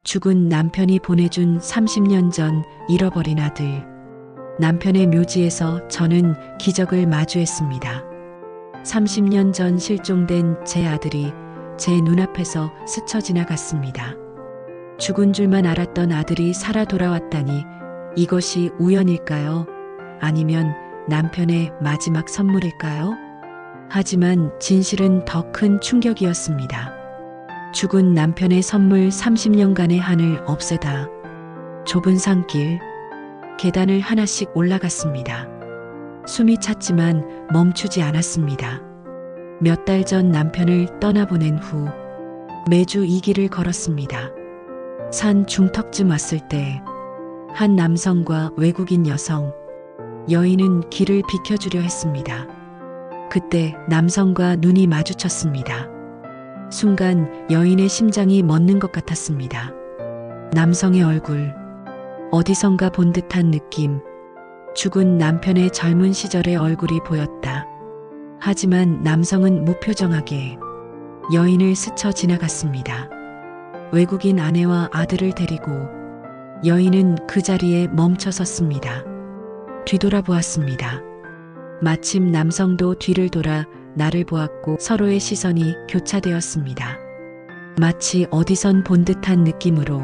죽은 남편이 보내준 30년 전 잃어버린 아들. 남편의 묘지에서 저는 기적을 마주했습니다. 30년 전 실종된 제 아들이 제 눈앞에서 스쳐 지나갔습니다. 죽은 줄만 알았던 아들이 살아 돌아왔다니 이것이 우연일까요? 아니면 남편의 마지막 선물일까요? 하지만 진실은 더 큰 충격이었습니다. 죽은 남편의 선물 30년간의 한을 없애다. 좁은 산길, 계단을 하나씩 올라갔습니다. 숨이 찼지만 멈추지 않았습니다. 몇 달 전 남편을 떠나보낸 후 매주 이 길을 걸었습니다. 산 중턱쯤 왔을 때 한 남성과 외국인 여성, 여인은 길을 비켜주려 했습니다. 그때 남성과 눈이 마주쳤습니다. 순간 여인의 심장이 멎는 것 같았습니다. 남성의 얼굴, 어디선가 본 듯한 느낌, 죽은 남편의 젊은 시절의 얼굴이 보였다. 하지만 남성은 무표정하게 여인을 스쳐 지나갔습니다. 외국인 아내와 아들을 데리고 여인은 그 자리에 멈춰 섰습니다. 뒤돌아보았습니다. 마침 남성도 뒤를 돌아 나를 보았고 서로의 시선이 교차되었습니다. 마치 어디선 본 듯한 느낌으로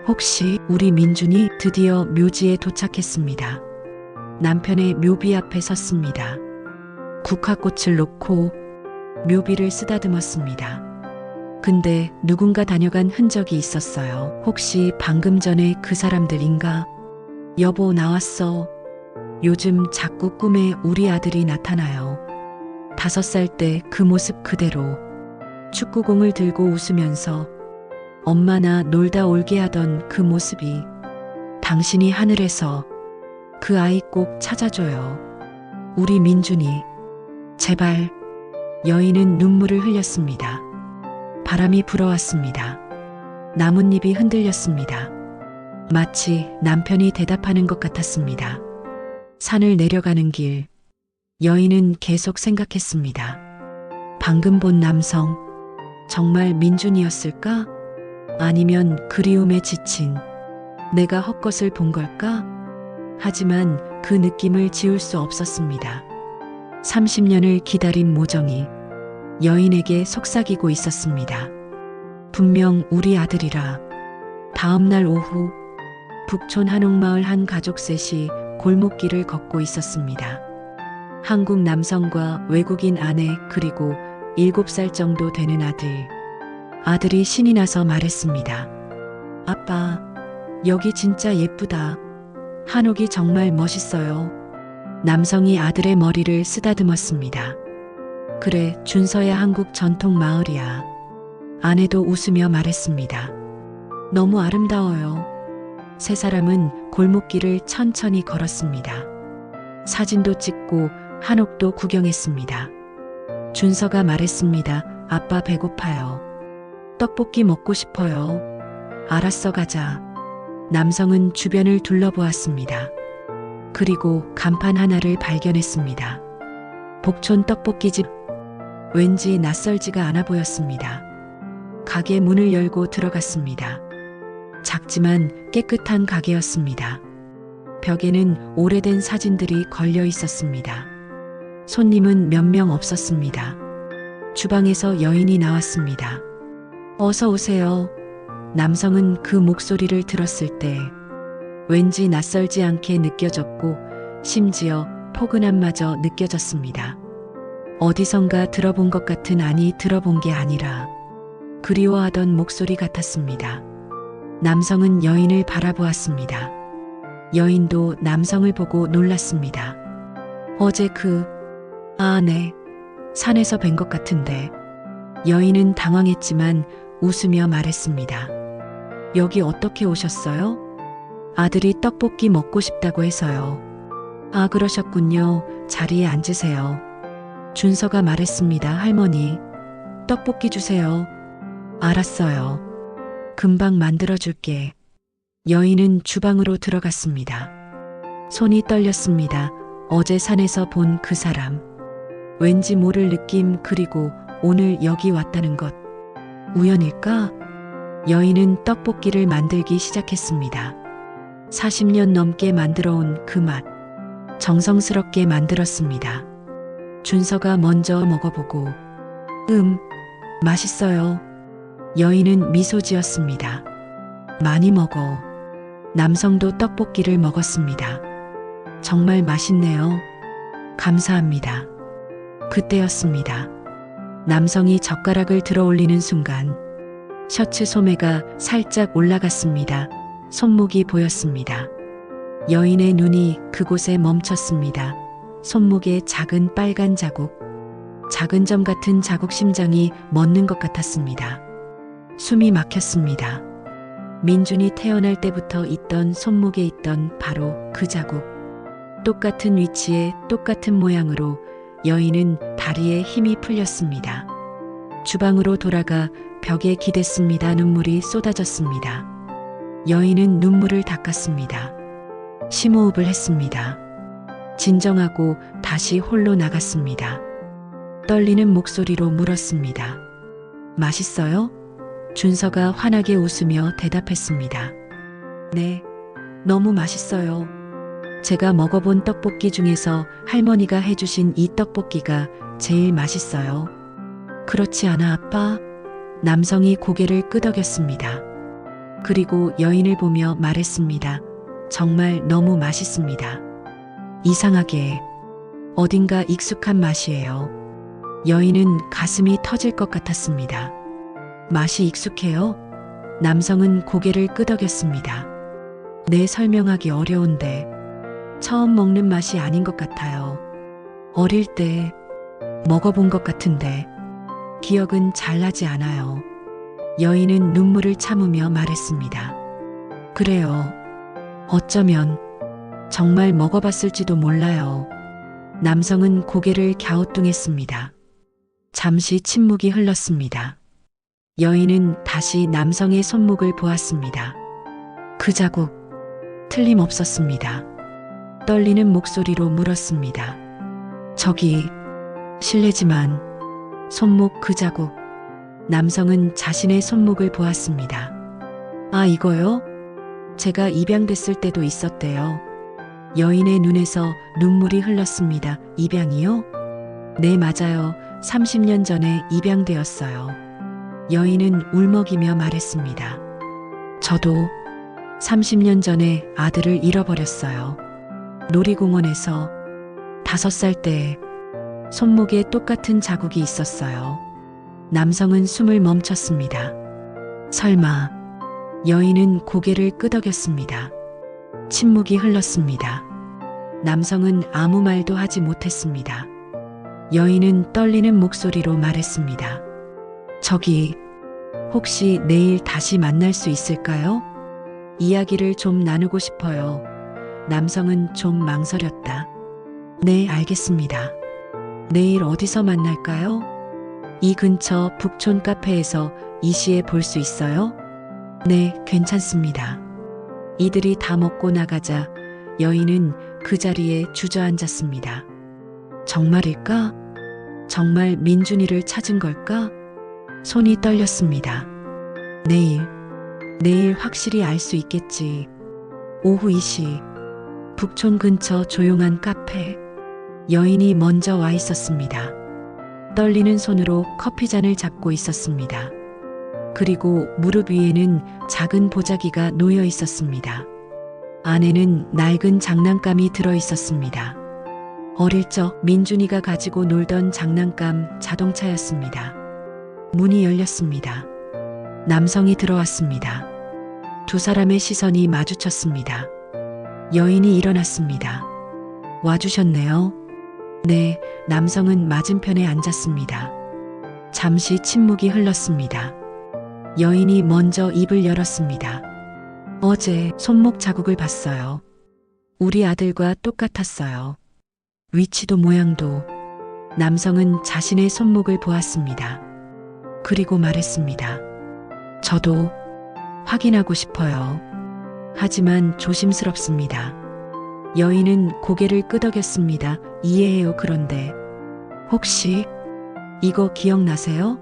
혹시 우리 민준이 드디어 묘지에 도착했습니다. 남편의 묘비 앞에 섰습니다. 국화꽃을 놓고 묘비를 쓰다듬었습니다. 근데 누군가 다녀간 흔적이 있었어요. 혹시 방금 전에 그 사람들인가? 여보 나왔어. 요즘 자꾸 꿈에 우리 아들이 나타나요. 5살 때 그 모습 그대로 축구공을 들고 웃으면서 엄마나 놀다 올게 하던 그 모습이 당신이 하늘에서 그 아이 꼭 찾아줘요. 우리 민준이 제발. 여인은 눈물을 흘렸습니다. 바람이 불어왔습니다. 나뭇잎이 흔들렸습니다. 마치 남편이 대답하는 것 같았습니다. 산을 내려가는 길, 여인은 계속 생각했습니다. 방금 본 남성, 정말 민준이었을까? 아니면 그리움에 지친 내가 헛것을 본 걸까? 하지만 그 느낌을 지울 수 없었습니다. 30년을 기다린 모정이 여인에게 속삭이고 있었습니다. 분명 우리 아들이라. 다음 날 오후 북촌 한옥마을 한 가족 셋이 골목길을 걷고 있었습니다. 한국 남성과 외국인 아내 그리고 7살 정도 되는 아들. 아들이 신이 나서 말했습니다. 아빠, 여기 진짜 예쁘다. 한옥이 정말 멋있어요. 남성이 아들의 머리를 쓰다듬었습니다. 그래, 준서야 한국 전통 마을이야. 아내도 웃으며 말했습니다. 너무 아름다워요. 세 사람은 골목길을 천천히 걸었습니다. 사진도 찍고 한옥도 구경했습니다. 준서가 말했습니다. 아빠 배고파요. 떡볶이 먹고 싶어요. 알았어, 가자. 남성은 주변을 둘러보았습니다. 그리고 간판 하나를 발견했습니다. 복촌 떡볶이집. 왠지 낯설지가 않아 보였습니다. 가게 문을 열고 들어갔습니다. 작지만 깨끗한 가게였습니다. 벽에는 오래된 사진들이 걸려 있었습니다. 손님은 몇 명 없었습니다. 주방에서 여인이 나왔습니다. 어서 오세요. 남성은 그 목소리를 들었을 때 왠지 낯설지 않게 느껴졌고 심지어 포근함마저 느껴졌습니다. 어디선가 들어본 것 같은, 아니 들어본 게 아니라 그리워하던 목소리 같았습니다. 남성은 여인을 바라보았습니다. 여인도 남성을 보고 놀랐습니다. 어제 네, 산에서 뵌 것 같은데. 여인은 당황했지만 웃으며 말했습니다. 여기 어떻게 오셨어요? 아들이 떡볶이 먹고 싶다고 해서요. 아, 그러셨군요. 자리에 앉으세요. 준서가 말했습니다. 할머니, 떡볶이 주세요. 알았어요. 금방 만들어줄게. 여인은 주방으로 들어갔습니다. 손이 떨렸습니다. 어제 산에서 본 그 사람. 왠지 모를 느낌, 그리고 오늘 여기 왔다는 것. 우연일까? 여인은 떡볶이를 만들기 시작했습니다. 40년 넘게 만들어 온 그 맛. 정성스럽게 만들었습니다. 준서가 먼저 먹어보고, 맛있어요. 여인은 미소 지었습니다. 많이 먹어. 남성도 떡볶이를 먹었습니다. 정말 맛있네요. 감사합니다. 그때였습니다. 남성이 젓가락을 들어 올리는 순간 셔츠 소매가 살짝 올라갔습니다. 손목이 보였습니다. 여인의 눈이 그곳에 멈췄습니다. 손목에 작은 빨간 자국, 작은 점 같은 자국 심장이 멎는 것 같았습니다. 숨이 막혔습니다. 민준이 태어날 때부터 있던 손목에 있던 바로 그 자국. 똑같은 위치에 똑같은 모양으로 여인은 다리에 힘이 풀렸습니다. 주방으로 돌아가 벽에 기댔습니다. 눈물이 쏟아졌습니다. 여인은 눈물을 닦았습니다. 심호흡을 했습니다. 진정하고 다시 홀로 나갔습니다. 떨리는 목소리로 물었습니다. 맛있어요? 준서가 환하게 웃으며 대답했습니다. 네, 너무 맛있어요. 제가 먹어본 떡볶이 중에서 할머니가 해주신 이 떡볶이가 제일 맛있어요. 그렇지 않아, 아빠? 남성이 고개를 끄덕였습니다. 그리고 여인을 보며 말했습니다. 정말 너무 맛있습니다. 이상하게 어딘가 익숙한 맛이에요. 여인은 가슴이 터질 것 같았습니다. 맛이 익숙해요? 남성은 고개를 끄덕였습니다. 네, 설명하기 어려운데 처음 먹는 맛이 아닌 것 같아요. 어릴 때 먹어본 것 같은데 기억은 잘 나지 않아요. 여인은 눈물을 참으며 말했습니다. 그래요. 어쩌면 정말 먹어봤을지도 몰라요. 남성은 고개를 갸우뚱했습니다. 잠시 침묵이 흘렀습니다. 여인은 다시 남성의 손목을 보았습니다. 그 자국, 틀림없었습니다. 떨리는 목소리로 물었습니다. 저기, 실례지만 손목 그 자국. 남성은 자신의 손목을 보았습니다. 아, 이거요? 제가 입양됐을 때도 있었대요. 여인의 눈에서 눈물이 흘렀습니다. 입양이요? 네, 맞아요. 30년 전에 입양되었어요. 여인은 울먹이며 말했습니다. 저도 30년 전에 아들을 잃어버렸어요. 놀이공원에서 5살 때 손목에 똑같은 자국이 있었어요. 남성은 숨을 멈췄습니다. 설마. 여인은 고개를 끄덕였습니다. 침묵이 흘렀습니다. 남성은 아무 말도 하지 못했습니다. 여인은 떨리는 목소리로 말했습니다. 저기, 혹시 내일 다시 만날 수 있을까요? 이야기를 좀 나누고 싶어요. 남성은 좀 망설였다. 네, 알겠습니다. 내일 어디서 만날까요? 이 근처 북촌 카페에서 이 시에 볼 수 있어요? 네, 괜찮습니다. 이들이 다 먹고 나가자 여인은 그 자리에 주저앉았습니다. 정말일까? 정말 민준이를 찾은 걸까? 손이 떨렸습니다. 내일 확실히 알 수 있겠지. 오후 2시, 북촌 근처 조용한 카페. 여인이 먼저 와 있었습니다. 떨리는 손으로 커피잔을 잡고 있었습니다. 그리고 무릎 위에는 작은 보자기가 놓여 있었습니다. 안에는 낡은 장난감이 들어 있었습니다. 어릴 적 민준이가 가지고 놀던 장난감 자동차였습니다. 문이 열렸습니다. 남성이 들어왔습니다. 두 사람의 시선이 마주쳤습니다. 여인이 일어났습니다. 와주셨네요. 네, 남성은 맞은편에 앉았습니다. 잠시 침묵이 흘렀습니다. 여인이 먼저 입을 열었습니다. 어제 손목 자국을 봤어요. 우리 아들과 똑같았어요. 위치도 모양도. 남성은 자신의 손목을 보았습니다. 그리고 말했습니다. 저도 확인하고 싶어요. 하지만 조심스럽습니다. 여인은 고개를 끄덕였습니다. 이해해요. 그런데 혹시 이거 기억나세요?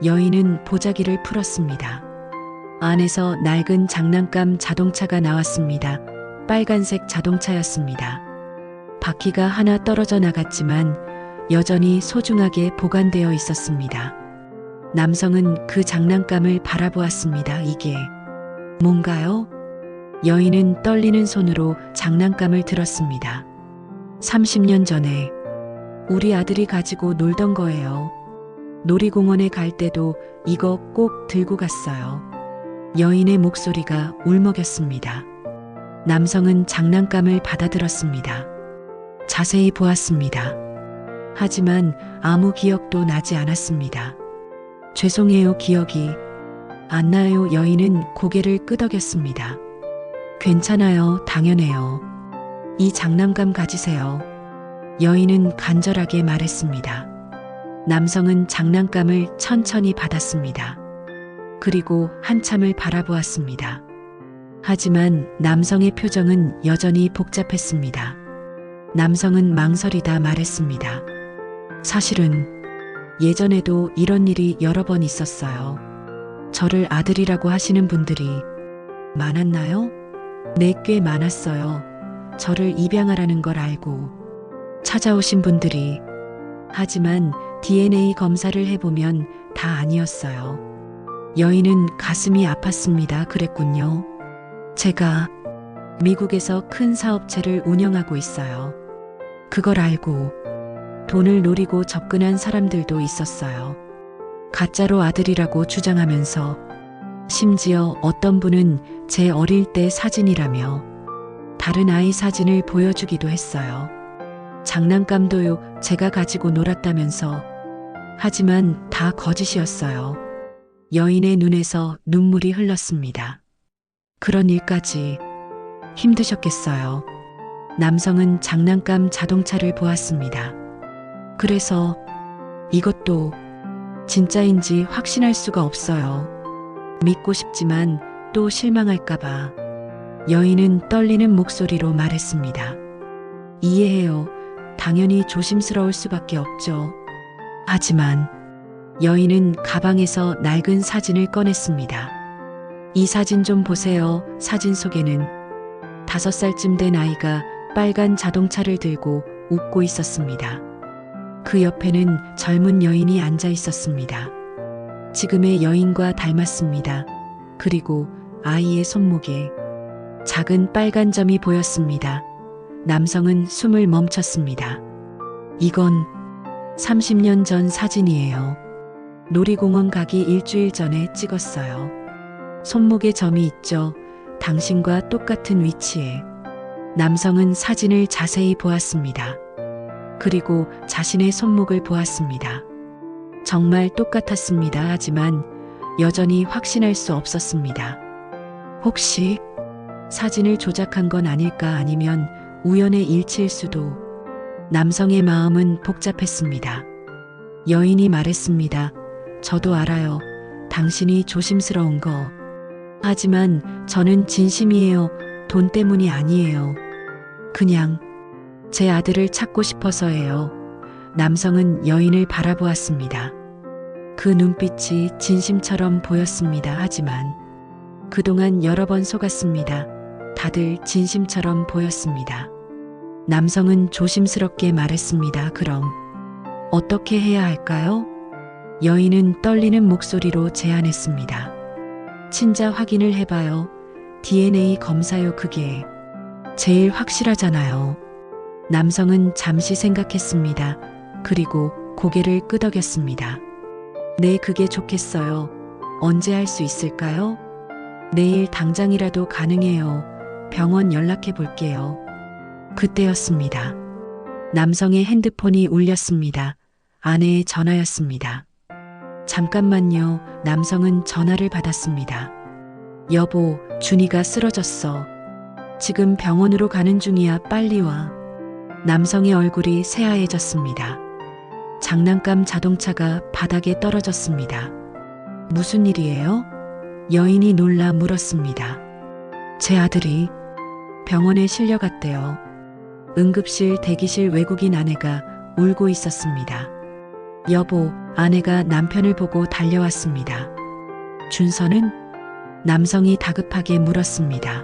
여인은 보자기를 풀었습니다. 안에서 낡은 장난감 자동차가 나왔습니다. 빨간색 자동차였습니다. 바퀴가 하나 떨어져 나갔지만 여전히 소중하게 보관되어 있었습니다. 남성은 그 장난감을 바라보았습니다. 이게 뭔가요? 여인은 떨리는 손으로 장난감을 들었습니다. 30년 전에 우리 아들이 가지고 놀던 거예요. 놀이공원에 갈 때도 이거 꼭 들고 갔어요. 여인의 목소리가 울먹였습니다. 남성은 장난감을 받아들었습니다. 자세히 보았습니다. 하지만 아무 기억도 나지 않았습니다. 죄송해요, 기억이 안 나요. 여인은 고개를 끄덕였습니다. 괜찮아요, 당연해요. 이 장난감 가지세요. 여인은 간절하게 말했습니다. 남성은 장난감을 천천히 받았습니다. 그리고 한참을 바라보았습니다. 하지만 남성의 표정은 여전히 복잡했습니다. 남성은 망설이다 말했습니다. 사실은 예전에도 이런 일이 여러 번 있었어요. 저를 아들이라고 하시는 분들이 많았나요? 네, 꽤 많았어요. 저를 입양하라는 걸 알고 찾아오신 분들이. 하지만 DNA 검사를 해보면 다 아니었어요. 여인은 가슴이 아팠습니다. 그랬군요. 제가 미국에서 큰 사업체를 운영하고 있어요. 그걸 알고 돈을 노리고 접근한 사람들도 있었어요. 가짜로 아들이라고 주장하면서 심지어 어떤 분은 제 어릴 때 사진이라며 다른 아이 사진을 보여주기도 했어요. 장난감도요, 제가 가지고 놀았다면서. 하지만 다 거짓이었어요. 여인의 눈에서 눈물이 흘렀습니다. 그런 일까지 힘드셨겠어요. 남성은 장난감 자동차를 보았습니다. 그래서 이것도 진짜인지 확신할 수가 없어요. 믿고 싶지만 또 실망할까봐. 여인은 떨리는 목소리로 말했습니다. 이해해요. 당연히 조심스러울 수밖에 없죠. 하지만 여인은 가방에서 낡은 사진을 꺼냈습니다. 이 사진 좀 보세요. 사진 속에는 5살쯤 된 아이가 빨간 자동차를 들고 웃고 있었습니다. 그 옆에는 젊은 여인이 앉아 있었습니다. 지금의 여인과 닮았습니다. 그리고 아이의 손목에 작은 빨간 점이 보였습니다. 남성은 숨을 멈췄습니다. 이건 30년 전 사진이에요. 놀이공원 가기 일주일 전에 찍었어요. 손목에 점이 있죠. 당신과 똑같은 위치에. 남성은 사진을 자세히 보았습니다. 그리고 자신의 손목을 보았습니다. 정말 똑같았습니다. 하지만 여전히 확신할 수 없었습니다. 혹시 사진을 조작한 건 아닐까, 아니면 우연의 일치일 수도. 남성의 마음은 복잡했습니다. 여인이 말했습니다. 저도 알아요. 당신이 조심스러운 거. 하지만 저는 진심이에요. 돈 때문이 아니에요. 그냥 제 아들을 찾고 싶어서예요. 남성은 여인을 바라보았습니다. 그 눈빛이 진심처럼 보였습니다. 하지만 그동안 여러 번 속았습니다. 다들 진심처럼 보였습니다. 남성은 조심스럽게 말했습니다. 그럼 어떻게 해야 할까요? 여인은 떨리는 목소리로 제안했습니다. 친자 확인을 해봐요. DNA 검사요. 그게 제일 확실하잖아요. 남성은 잠시 생각했습니다. 그리고 고개를 끄덕였습니다. 네, 그게 좋겠어요. 언제 할 수 있을까요? 내일 당장이라도 가능해요. 병원 연락해 볼게요. 그때였습니다. 남성의 핸드폰이 울렸습니다. 아내의 전화였습니다. 잠깐만요. 남성은 전화를 받았습니다. 여보, 준이가 쓰러졌어. 지금 병원으로 가는 중이야. 빨리 와. 남성의 얼굴이 새하얘졌습니다. 장난감 자동차가 바닥에 떨어졌습니다. 무슨 일이에요? 여인이 놀라 물었습니다. 제 아들이 병원에 실려갔대요. 응급실 대기실 외국인 아내가 울고 있었습니다. 여보, 아내가 남편을 보고 달려왔습니다. 준서는? 남성이 다급하게 물었습니다.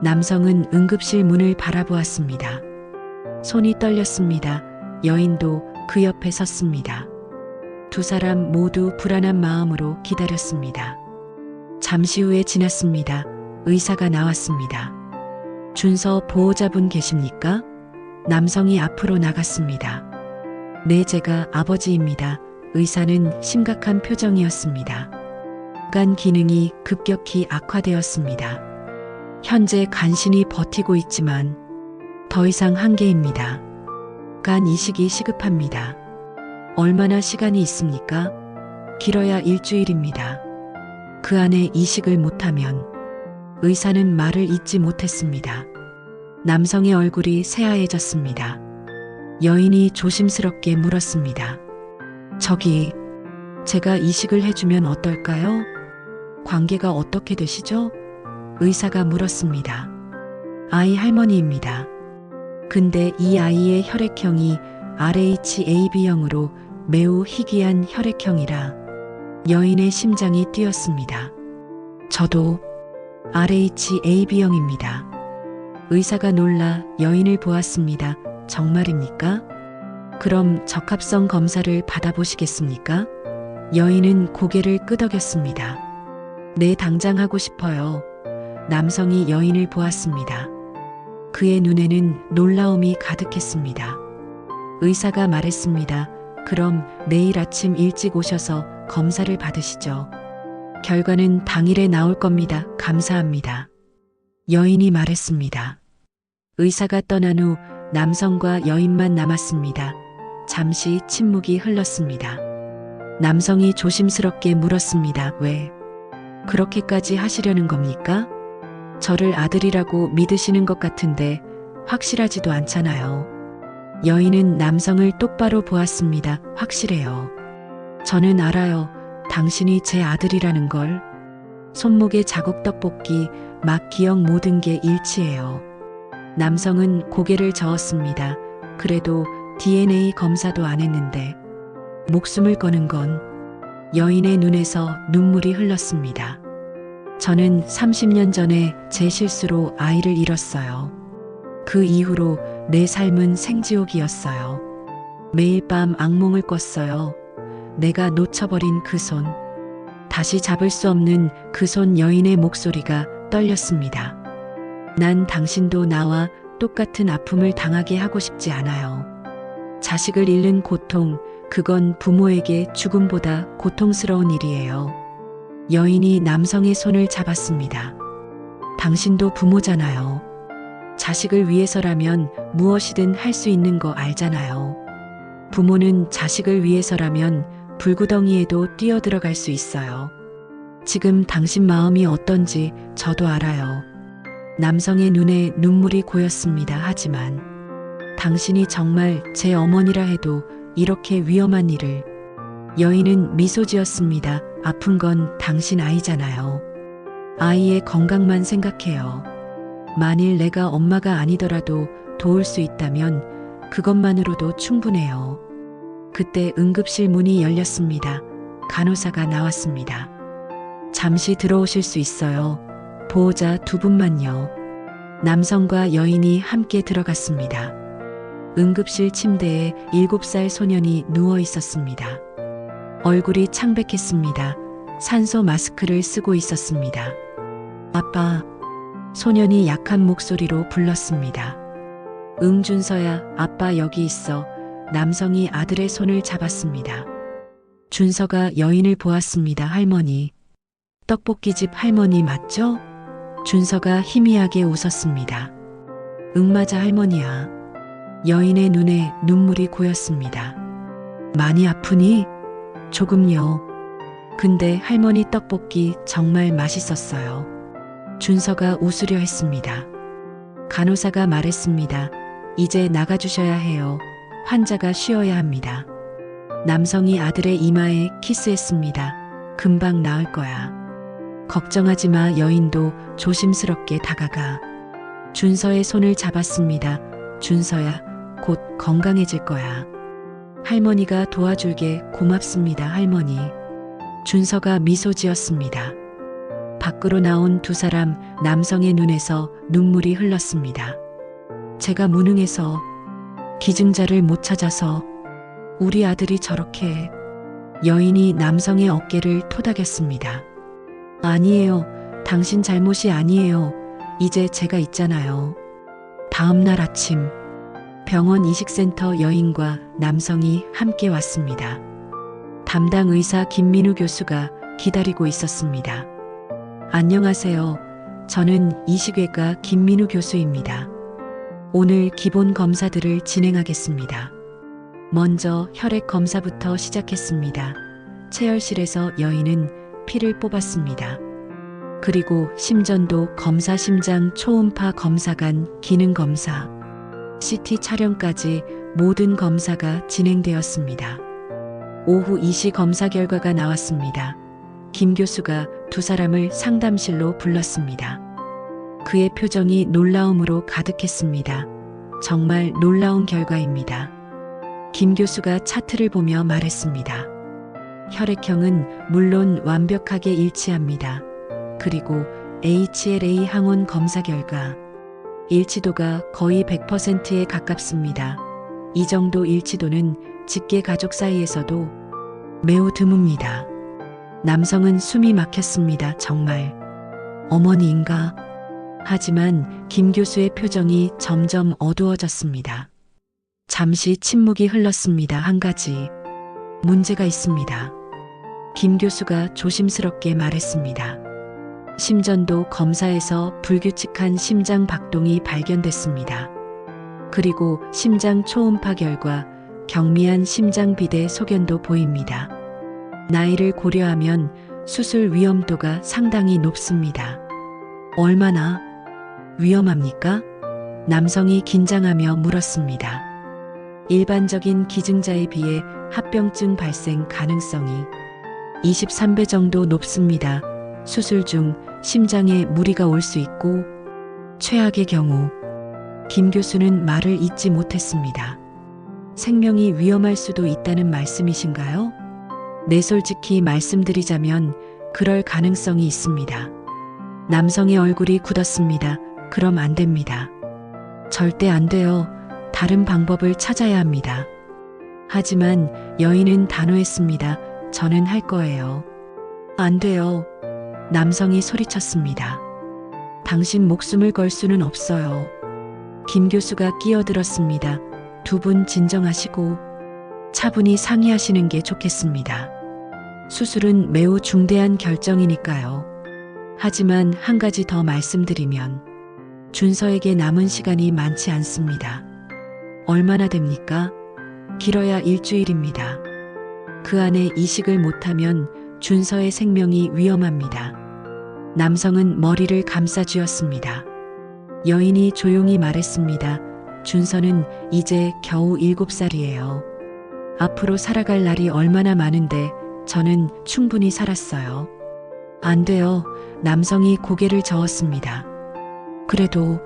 남성은 응급실 문을 바라보았습니다. 손이 떨렸습니다. 여인도 그 옆에 섰습니다. 두 사람 모두 불안한 마음으로 기다렸습니다. 잠시 후에 지났습니다. 의사가 나왔습니다. 준서 보호자분 계십니까? 남성이 앞으로 나갔습니다. 네, 제가 아버지입니다. 의사는 심각한 표정이었습니다. 간 기능이 급격히 악화되었습니다. 현재 간신히 버티고 있지만 더 이상 한계입니다. 간 이식이 시급합니다. 얼마나 시간이 있습니까? 길어야 일주일입니다. 그 안에 이식을 못하면 의사는 말을 잇지 못했습니다. 남성의 얼굴이 새하얘졌습니다. 여인이 조심스럽게 물었습니다. 저기, 제가 이식을 해주면 어떨까요? 관계가 어떻게 되시죠? 의사가 물었습니다. 아이 할머니입니다. 근데 이 아이의 혈액형이 RHAB형으로 매우 희귀한 혈액형이라 여인의 심장이 뛰었습니다. 저도 RHAB형입니다. 의사가 놀라 여인을 보았습니다. 정말입니까? 그럼 적합성 검사를 받아보시겠습니까? 여인은 고개를 끄덕였습니다. 네, 당장 하고 싶어요. 남성이 여인을 보았습니다. 그의 눈에는 놀라움이 가득했습니다. 의사가 말했습니다. 그럼 내일 아침 일찍 오셔서 검사를 받으시죠. 결과는 당일에 나올 겁니다. 감사합니다. 여인이 말했습니다. 의사가 떠난 후 남성과 여인만 남았습니다. 잠시 침묵이 흘렀습니다. 남성이 조심스럽게 물었습니다. 왜 그렇게까지 하시려는 겁니까? 저를 아들이라고 믿으시는 것 같은데 확실하지도 않잖아요. 여인은 남성을 똑바로 보았습니다. 확실해요. 저는 알아요. 당신이 제 아들이라는 걸. 손목에 자국 떡볶이, 맛, 기억 모든 게 일치해요. 남성은 고개를 저었습니다. 그래도 DNA 검사도 안 했는데 목숨을 거는 건. 여인의 눈에서 눈물이 흘렀습니다. 저는 30년 전에 제 실수로 아이를 잃었어요. 그 이후로 내 삶은 생지옥이었어요. 매일 밤 악몽을 꿨어요. 내가 놓쳐버린 그 손. 다시 잡을 수 없는 그 손. 여인의 목소리가 떨렸습니다. 난 당신도 나와 똑같은 아픔을 당하게 하고 싶지 않아요. 자식을 잃는 고통, 그건 부모에게 죽음보다 고통스러운 일이에요. 여인이 남성의 손을 잡았습니다. 당신도 부모잖아요. 자식을 위해서라면 무엇이든 할 수 있는 거 알잖아요. 부모는 자식을 위해서라면 불구덩이에도 뛰어들어갈 수 있어요. 지금 당신 마음이 어떤지 저도 알아요. 남성의 눈에 눈물이 고였습니다. 하지만 당신이 정말 제 어머니라 해도 이렇게 위험한 일을. 여인은 미소 지었습니다. 아픈 건 당신 아이잖아요. 아이의 건강만 생각해요. 만일 내가 엄마가 아니더라도 도울 수 있다면 그것만으로도 충분해요. 그때 응급실 문이 열렸습니다. 간호사가 나왔습니다. 잠시 들어오실 수 있어요. 보호자 두 분만요. 남성과 여인이 함께 들어갔습니다. 응급실 침대에 7살 소년이 누워 있었습니다. 얼굴이 창백했습니다. 산소 마스크를 쓰고 있었습니다. 아빠, 소년이 약한 목소리로 불렀습니다. 응, 준서야, 아빠 여기 있어. 남성이 아들의 손을 잡았습니다. 준서가 여인을 보았습니다. 할머니. 떡볶이집 할머니 맞죠? 준서가 희미하게 웃었습니다. 응, 맞아 할머니야. 여인의 눈에 눈물이 고였습니다. 많이 아프니? 조금요. 근데 할머니 떡볶이 정말 맛있었어요. 준서가 웃으려 했습니다. 간호사가 말했습니다. 이제 나가주셔야 해요. 환자가 쉬어야 합니다. 남성이 아들의 이마에 키스했습니다. 금방 나을 거야. 걱정하지 마. 여인도 조심스럽게 다가가 준서의 손을 잡았습니다. 준서야, 곧 건강해질 거야. 할머니가 도와줄게. 고맙습니다, 할머니. 준서가 미소 지었습니다. 밖으로 나온 두 사람, 남성의 눈에서 눈물이 흘렀습니다. 제가 무능해서, 기증자를 못 찾아서, 우리 아들이 저렇게. 여인이 남성의 어깨를 토닥였습니다. 아니에요. 당신 잘못이 아니에요. 이제 제가 있잖아요. 다음 날 아침, 병원 이식센터 여인과 남성이 함께 왔습니다. 담당 의사 김민우 교수가 기다리고 있었습니다. 안녕하세요. 저는 이식외과 김민우 교수입니다. 오늘 기본 검사들을 진행하겠습니다. 먼저 혈액 검사부터 시작했습니다. 체열실에서 여인은 피를 뽑았습니다. 그리고 심전도 검사, 심장 초음파 검사관, 기능 검사, CT 촬영까지 모든 검사가 진행되었습니다. 오후 이식 검사 결과가 나왔습니다. 김 교수가 두 사람을 상담실로 불렀습니다. 그의 표정이 놀라움으로 가득했습니다. 정말 놀라운 결과입니다. 김 교수가 차트를 보며 말했습니다. 혈액형은 물론 완벽하게 일치합니다. 그리고 HLA 항원 검사 결과 일치도가 거의 100%에 가깝습니다. 이 정도 일치도는 직계 가족 사이에서도 매우 드뭅니다. 남성은 숨이 막혔습니다. 정말 어머니인가? 하지만 김 교수의 표정이 점점 어두워졌습니다. 잠시 침묵이 흘렀습니다. 한 가지 문제가 있습니다. 김 교수가 조심스럽게 말했습니다. 심전도 검사에서 불규칙한 심장 박동이 발견됐습니다. 그리고 심장 초음파 결과 경미한 심장 비대 소견도 보입니다. 나이를 고려하면 수술 위험도가 상당히 높습니다. 얼마나 위험합니까? 남성이 긴장하며 물었습니다. 일반적인 기증자에 비해 합병증 발생 가능성이 23배 정도 높습니다. 수술 중 심장에 무리가 올 수 있고 최악의 경우 김 교수는 말을 잇지 못했습니다. 생명이 위험할 수도 있다는 말씀이신가요? 네, 솔직히 말씀드리자면 그럴 가능성이 있습니다. 남성의 얼굴이 굳었습니다. 그럼 안 됩니다. 절대 안 돼요. 다른 방법을 찾아야 합니다. 하지만 여인은 단호했습니다. 저는 할 거예요. 안 돼요. 남성이 소리쳤습니다. 당신 목숨을 걸 수는 없어요. 김 교수가 끼어들었습니다. 두 분 진정하시고 차분히 상의하시는 게 좋겠습니다. 수술은 매우 중대한 결정이니까요. 하지만 한 가지 더 말씀드리면 준서에게 남은 시간이 많지 않습니다. 얼마나 됩니까? 길어야 일주일입니다. 그 안에 이식을 못하면 준서의 생명이 위험합니다. 남성은 머리를 감싸쥐었습니다. 여인이 조용히 말했습니다. 준서는 이제 겨우 7살이에요. 앞으로 살아갈 날이 얼마나 많은데 저는 충분히 살았어요. 안 돼요. 남성이 고개를 저었습니다. 그래도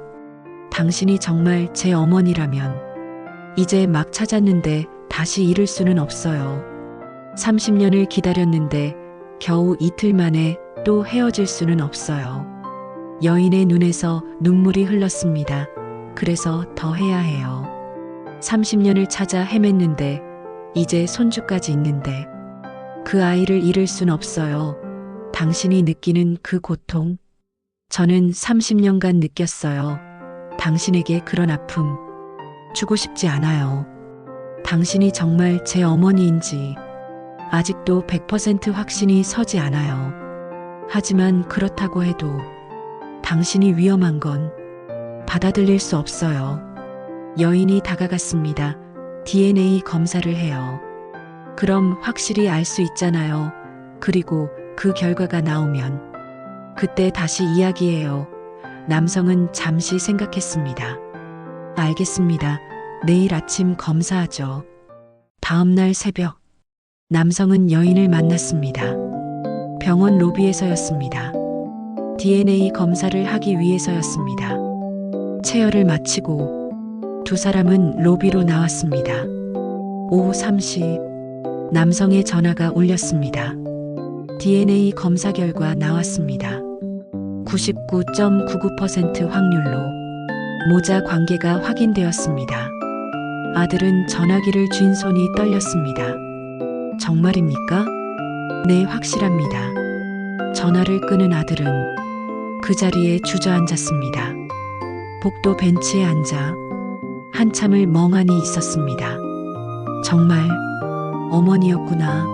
당신이 정말 제 어머니라면 이제 막 찾았는데 다시 잃을 수는 없어요. 30년을 기다렸는데 겨우 이틀 만에 또 헤어질 수는 없어요. 여인의 눈에서 눈물이 흘렀습니다. 그래서 더 해야 해요. 30년을 찾아 헤맸는데 이제 손주까지 있는데 그 아이를 잃을 순 없어요. 당신이 느끼는 그 고통. 저는 30년간 느꼈어요. 당신에게 그런 아픔. 주고 싶지 않아요. 당신이 정말 제 어머니인지 아직도 100% 확신이 서지 않아요. 하지만 그렇다고 해도 당신이 위험한 건 받아들일 수 없어요. 여인이 다가갔습니다. DNA 검사를 해요. 그럼 확실히 알 수 있잖아요. 그리고 그 결과가 나오면 그때 다시 이야기해요. 남성은 잠시 생각했습니다. 알겠습니다. 내일 아침 검사하죠. 다음 날 새벽, 남성은 여인을 만났습니다. 병원 로비에서였습니다. DNA 검사를 하기 위해서였습니다. 체열을 마치고 두 사람은 로비로 나왔습니다. 오후 3시, 남성의 전화가 울렸습니다. DNA 검사 결과 나왔습니다. 99.99% 확률로 모자 관계가 확인되었습니다. 아들은 전화기를 쥔 손이 떨렸습니다. 정말입니까? 네, 확실합니다. 전화를 끄는 아들은 그 자리에 주저앉았습니다. 복도 벤치에 앉아 한참을 멍하니 있었습니다. 정말 어머니였구나.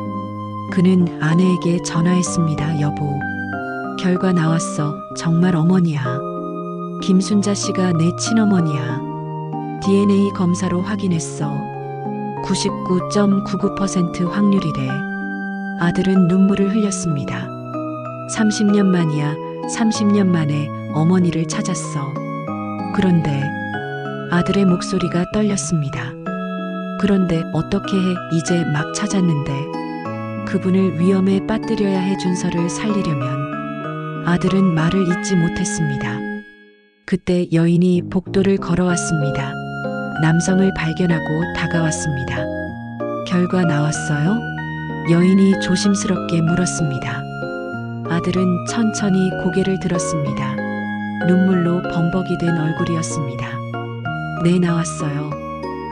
그는 아내에게 전화했습니다. 여보, 결과 나왔어. 정말 어머니야. 김순자 씨가 내 친어머니야. DNA 검사로 확인했어. 99.99% 확률이래. 아들은 눈물을 흘렸습니다. 30년 만이야. 30년 만에 어머니를 찾았어. 그런데 아들의 목소리가 떨렸습니다. 그런데 어떻게 해? 이제 막 찾았는데. 그분을 위험에 빠뜨려야 해. 준서를 살리려면. 아들은 말을 잇지 못했습니다. 그때 여인이 복도를 걸어왔습니다. 남성을 발견하고 다가왔습니다. 결과 나왔어요? 여인이 조심스럽게 물었습니다. 아들은 천천히 고개를 들었습니다. 눈물로 범벅이 된 얼굴이었습니다. 네, 나왔어요.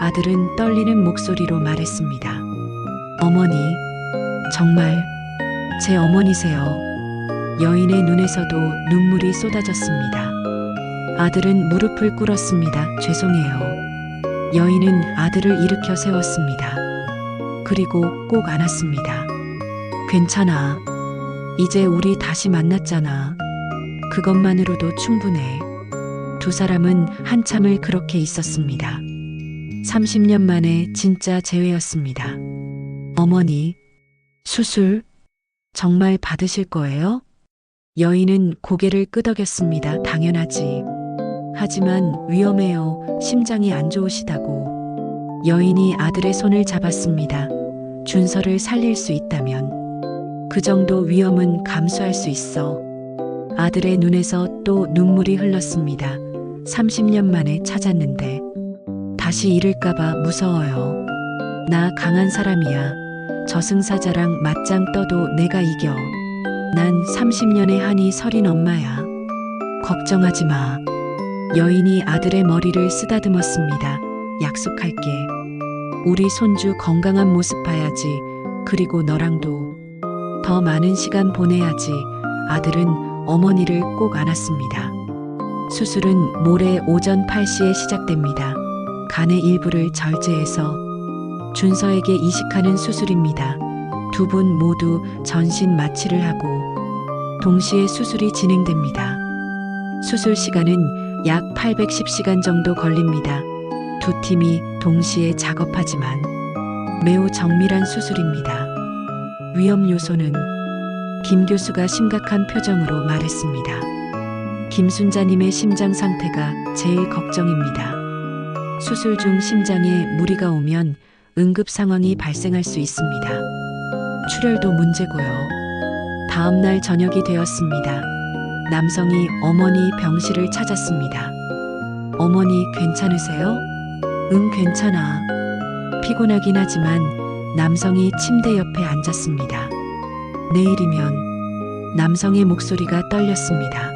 아들은 떨리는 목소리로 말했습니다. 어머니, 정말 제 어머니세요. 여인의 눈에서도 눈물이 쏟아졌습니다. 아들은 무릎을 꿇었습니다. 죄송해요. 여인은 아들을 일으켜 세웠습니다. 그리고 꼭 안았습니다. 괜찮아. 이제 우리 다시 만났잖아. 그것만으로도 충분해. 두 사람은 한참을 그렇게 있었습니다. 30년 만에 진짜 재회였습니다. 어머니, 수술 정말 받으실 거예요? 여인은 고개를 끄덕였습니다. 당연하지. 하지만 위험해요. 심장이 안 좋으시다고. 여인이 아들의 손을 잡았습니다. 준서를 살릴 수 있다면 그 정도 위험은 감수할 수 있어. 아들의 눈에서 또 눈물이 흘렀습니다. 30년 만에 찾았는데 다시 잃을까봐 무서워요. 나 강한 사람이야. 저승사자랑 맞짱 떠도 내가 이겨. 난 30년의 한이 서린 엄마야. 걱정하지 마. 여인이 아들의 머리를 쓰다듬었습니다. 약속할게. 우리 손주 건강한 모습 봐야지. 그리고 너랑도 더 많은 시간 보내야지. 아들은 어머니를 꼭 안았습니다. 수술은 모레 오전 8시에 시작됩니다. 간의 일부를 절제해서 준서에게 이식하는 수술입니다. 두 분 모두 전신 마취를 하고 동시에 수술이 진행됩니다. 수술 시간은 약 810시간 정도 걸립니다. 두 팀이 동시에 작업하지만 매우 정밀한 수술입니다. 위험 요소는 김 교수가 심각한 표정으로 말했습니다. 김순자님의 심장 상태가 제일 걱정입니다. 수술 중 심장에 무리가 오면 응급 상황이 발생할 수 있습니다. 출혈도 문제고요. 다음 날 저녁이 되었습니다. 남성이 어머니 병실을 찾았습니다. 어머니 괜찮으세요? 응, 괜찮아. 피곤하긴 하지만 남성이 침대 옆에 앉았습니다. 내일이면 남성의 목소리가 떨렸습니다.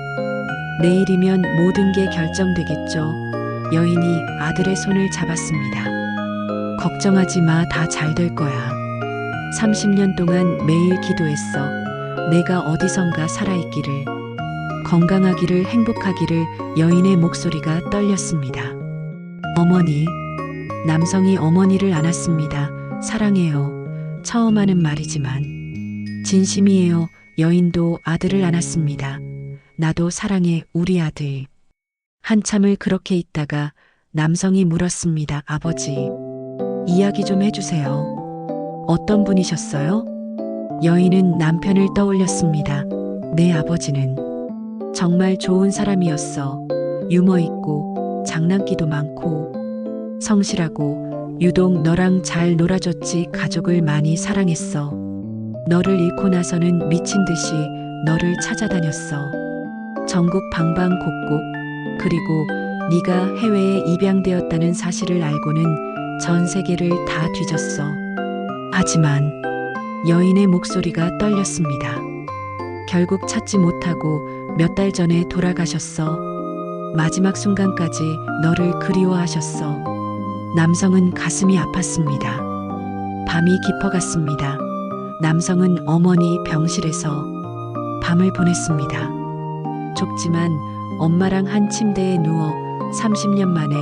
내일이면 모든 게 결정되겠죠. 여인이 아들의 손을 잡았습니다. 걱정하지 마, 다 잘 될 거야. 30년 동안 매일 기도했어. 내가 어디선가 살아있기를, 건강하기를, 행복하기를. 여인의 목소리가 떨렸습니다. 어머니. 남성이 어머니를 안았습니다. 사랑해요. 처음 하는 말이지만 진심이에요. 여인도 아들을 안았습니다. 나도 사랑해, 우리 아들. 한참을 그렇게 있다가 남성이 물었습니다. 아버지, 이야기 좀 해주세요. 어떤 분이셨어요? 여인은 남편을 떠올렸습니다. 내 아버지는 정말 좋은 사람이었어. 유머 있고 장난기도 많고 성실하고 유독 너랑 잘 놀아줬지. 가족을 많이 사랑했어. 너를 잃고 나서는 미친 듯이 너를 찾아다녔어. 전국 방방곡곡. 그리고 네가 해외에 입양되었다는 사실을 알고는 전 세계를 다 뒤졌어. 하지만 여인의 목소리가 떨렸습니다. 결국 찾지 못하고 몇 달 전에 돌아가셨어. 마지막 순간까지 너를 그리워하셨어. 남성은 가슴이 아팠습니다. 밤이 깊어갔습니다. 남성은 어머니 병실에서 밤을 보냈습니다. 좁지만 엄마랑 한 침대에 누워 30년 만에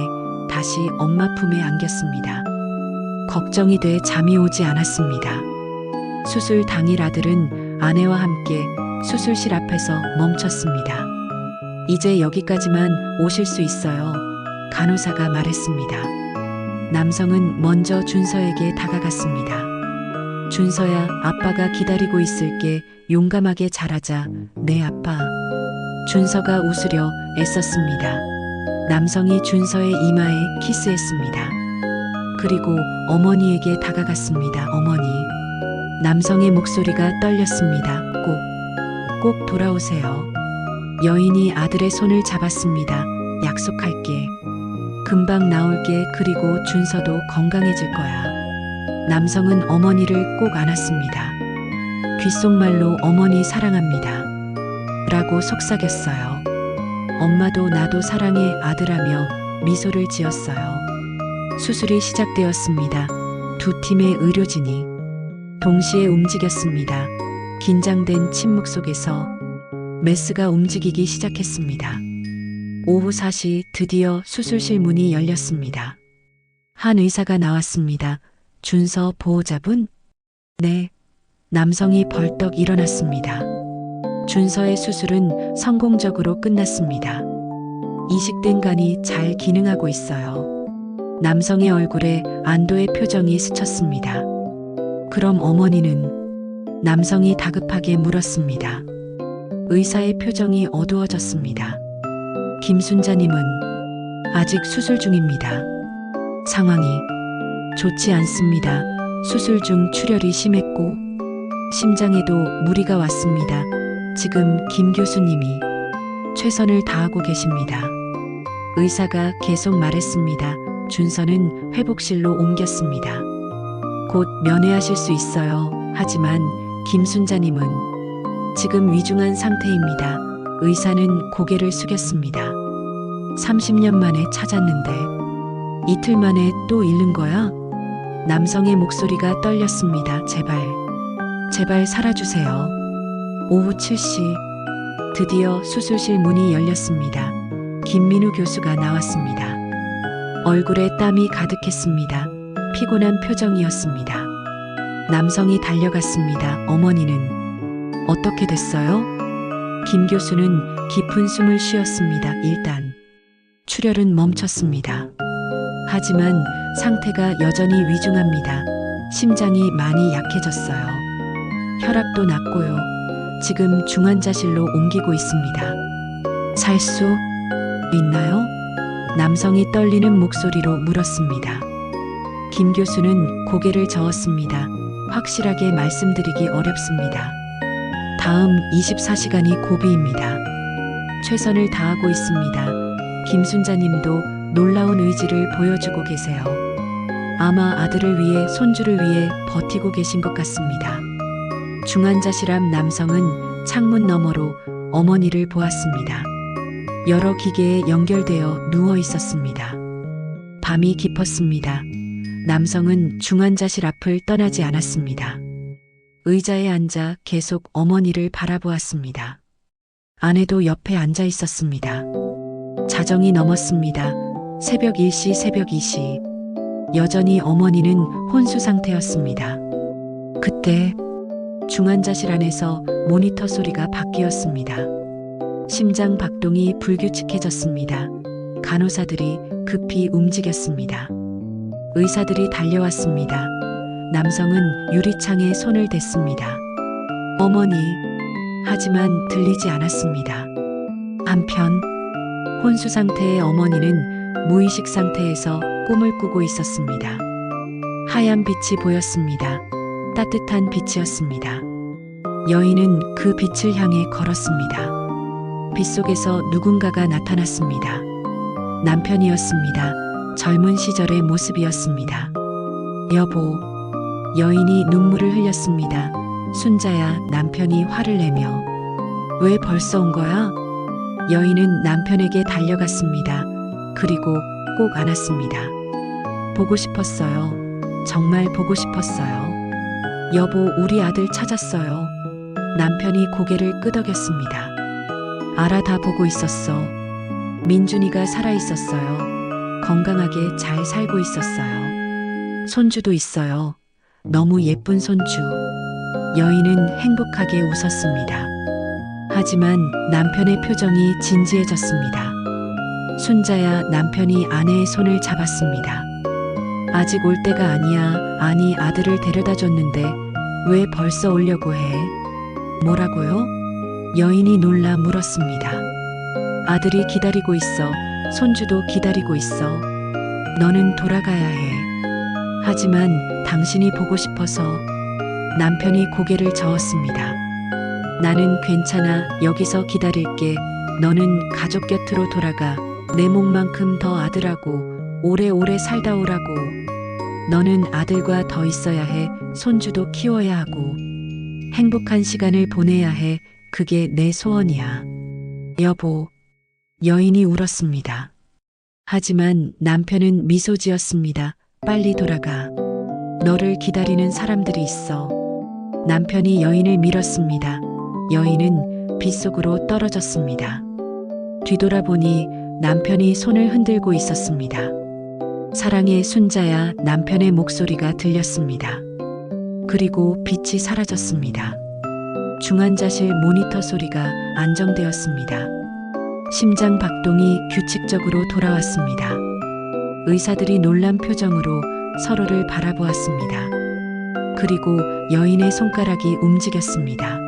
다시 엄마 품에 안겼습니다. 걱정이 돼 잠이 오지 않았습니다. 수술 당일 아들은 아내와 함께 수술실 앞에서 멈췄습니다. 이제 여기까지만 오실 수 있어요. 간호사가 말했습니다. 남성은 먼저 준서에게 다가갔습니다. 준서야, 아빠가 기다리고 있을게. 용감하게 자라자, 내 아빠. 준서가 웃으려 애썼습니다. 남성이 준서의 이마에 키스했습니다. 그리고 어머니에게 다가갔습니다. 어머니. 남성의 목소리가 떨렸습니다. 꼭 돌아오세요. 여인이 아들의 손을 잡았습니다. 약속할게. 금방 나올게. 그리고 준서도 건강해질 거야. 남성은 어머니를 꼭 안았습니다. 귓속말로 어머니 사랑합니다. 라고 속삭였어요. 엄마도 나도 사랑해 아들하며 미소를 지었어요. 수술이 시작되었습니다. 두 팀의 의료진이 동시에 움직였습니다. 긴장된 침묵 속에서 메스가 움직이기 시작했습니다. 오후 4시 드디어 수술실 문이 열렸습니다. 한 의사가 나왔습니다. 준서 보호자분? 네. 남성이 벌떡 일어났습니다. 준서의 수술은 성공적으로 끝났습니다. 이식된 간이 잘 기능하고 있어요. 남성의 얼굴에 안도의 표정이 스쳤습니다. 그럼 어머니는? 남성이 다급하게 물었습니다. 의사의 표정이 어두워졌습니다. 김순자님은 아직 수술 중입니다. 상황이 좋지 않습니다. 수술 중 출혈이 심했고 심장에도 무리가 왔습니다. 지금 김 교수님이 최선을 다하고 계십니다. 의사가 계속 말했습니다. 준서는 회복실로 옮겼습니다. 곧 면회하실 수 있어요. 하지만 김순자님은 지금 위중한 상태입니다. 의사는 고개를 숙였습니다. 30년 만에 찾았는데 이틀 만에 또 잃는 거야? 남성의 목소리가 떨렸습니다. 제발 살아주세요. 오후 7시 드디어 수술실 문이 열렸습니다. 김민우 교수가 나왔습니다. 얼굴에 땀이 가득했습니다. 피곤한 표정이었습니다. 남성이 달려갔습니다. 어머니는 어떻게 됐어요? 김 교수는 깊은 숨을 쉬었습니다. 일단 출혈은 멈췄습니다. 하지만 상태가 여전히 위중합니다. 심장이 많이 약해졌어요. 혈압도 낮고요. 지금 중환자실로 옮기고 있습니다. 살 수 있나요? 남성이 떨리는 목소리로 물었습니다. 김 교수는 고개를 저었습니다. 확실하게 말씀드리기 어렵습니다. 다음 24시간이 고비입니다. 최선을 다하고 있습니다. 김순자님도 놀라운 의지를 보여주고 계세요. 아마 아들을 위해, 손주를 위해 버티고 계신 것 같습니다. 중환자실 앞 남성은 창문 너머로 어머니를 보았습니다. 여러 기계에 연결되어 누워 있었습니다. 밤이 깊었습니다. 남성은 중환자실 앞을 떠나지 않았습니다. 의자에 앉아 계속 어머니를 바라보았습니다. 아내도 옆에 앉아 있었습니다. 자정이 넘었습니다. 새벽 1시, 새벽 2시. 여전히 어머니는 혼수 상태였습니다. 그때 중환자실 안에서 모니터 소리가 바뀌었습니다. 심장 박동이 불규칙해졌습니다. 간호사들이 급히 움직였습니다. 의사들이 달려왔습니다. 남성은 유리창에 손을 댔습니다. 어머니. 하지만 들리지 않았습니다. 한편 혼수 상태의 어머니는 무의식 상태에서 꿈을 꾸고 있었습니다. 하얀 빛이 보였습니다. 따뜻한 빛이었습니다. 여인은 그 빛을 향해 걸었습니다. 빛 속에서 누군가가 나타났습니다. 남편이었습니다. 젊은 시절의 모습이었습니다. 여보. 여인이 눈물을 흘렸습니다. 순자야. 남편이 화를 내며 왜 벌써 온 거야? 여인은 남편에게 달려갔습니다. 그리고 꼭 안았습니다. 보고 싶었어요. 정말 보고 싶었어요. 여보, 우리 아들 찾았어요. 남편이 고개를 끄덕였습니다. 알아, 다 보고 있었어. 민준이가 살아있었어요. 건강하게 잘 살고 있었어요. 손주도 있어요. 너무 예쁜 손주. 여인은 행복하게 웃었습니다. 하지만 남편의 표정이 진지해졌습니다. 순자야, 남편이 아내의 손을 잡았습니다. 아직 올 때가 아니야. 아니, 아들을 데려다 줬는데 왜 벌써 오려고 해? 뭐라고요? 여인이 놀라 물었습니다. 아들이 기다리고 있어. 손주도 기다리고 있어. 너는 돌아가야 해. 하지만 당신이 보고 싶어서. 남편이 고개를 저었습니다. 나는 괜찮아. 여기서 기다릴게. 너는 가족 곁으로 돌아가. 내 목만큼 더 아들하고 오래오래 살다 오라고. 너는 아들과 더 있어야 해. 손주도 키워야 하고. 행복한 시간을 보내야 해. 그게 내 소원이야. 여보. 여인이 울었습니다. 하지만 남편은 미소 지었습니다. 빨리 돌아가. 너를 기다리는 사람들이 있어. 남편이 여인을 밀었습니다. 여인은 빗속으로 떨어졌습니다. 뒤돌아보니 남편이 손을 흔들고 있었습니다. 사랑의 순자야. 남편의 목소리가 들렸습니다. 그리고 빛이 사라졌습니다. 중환자실 모니터 소리가 안정되었습니다. 심장 박동이 규칙적으로 돌아왔습니다. 의사들이 놀란 표정으로 서로를 바라보았습니다. 그리고 여인의 손가락이 움직였습니다.